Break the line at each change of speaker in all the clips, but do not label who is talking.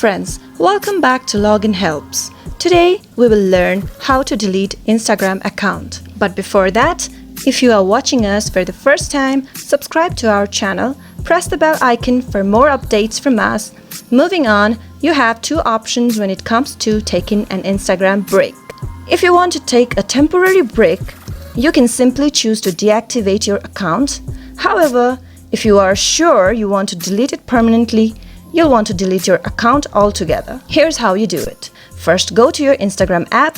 friends, welcome back to Login Helps. Today we will learn how to delete Instagram account. But before that, if you are watching us for the first time, subscribe to our channel, press the bell icon for more updates from us. Moving on, you have two options when it comes to taking an Instagram break. If you want to take a temporary break, you can simply choose to deactivate your account. However, if you are sure you want to delete it permanently, you'll want to delete your account altogether. Here's how you do it. First, go to your Instagram app.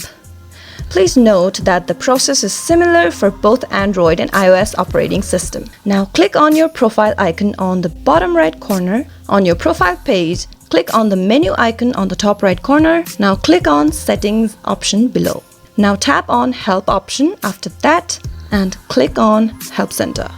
Please note that the process is similar for both Android and iOS operating system. Now click on your profile icon on the bottom right corner. On your profile page, click on the menu icon on the top right corner. Now click on Settings option below. Now tap on Help option after that and click on Help Center.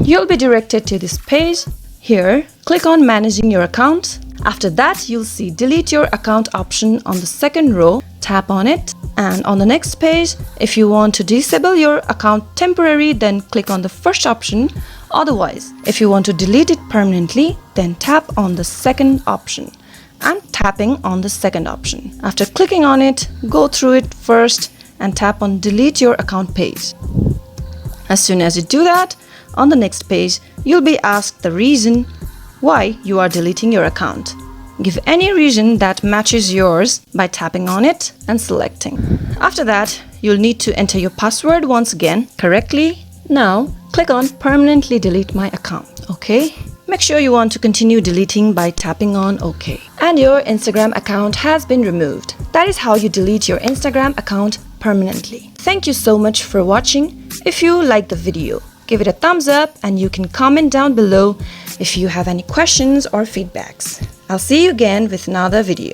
You'll be directed to this page. Here, click on Managing your account. After that, you'll see Delete your account option on the second row. Tap on it. And on the next page, if you want to disable your account temporarily, then click on the first option. Otherwise, if you want to delete it permanently, then tap on the second option. I'm tapping on the second option. After clicking on it, go through it first and tap on Delete your account page. As soon as you do that, on the next page, you'll be asked the reason why you are deleting your account. Give any reason that matches yours by tapping on it and selecting. After that, you'll need to enter your password once again correctly. Now, click on Permanently delete my account. Okay? Make sure you want to continue deleting by tapping on OK. And your Instagram account has been removed. That is how you delete your Instagram account permanently. Thank you so much for watching. If you liked the video, give it a thumbs up and you can comment down below if you have any questions or feedbacks. I'll see you again with another video.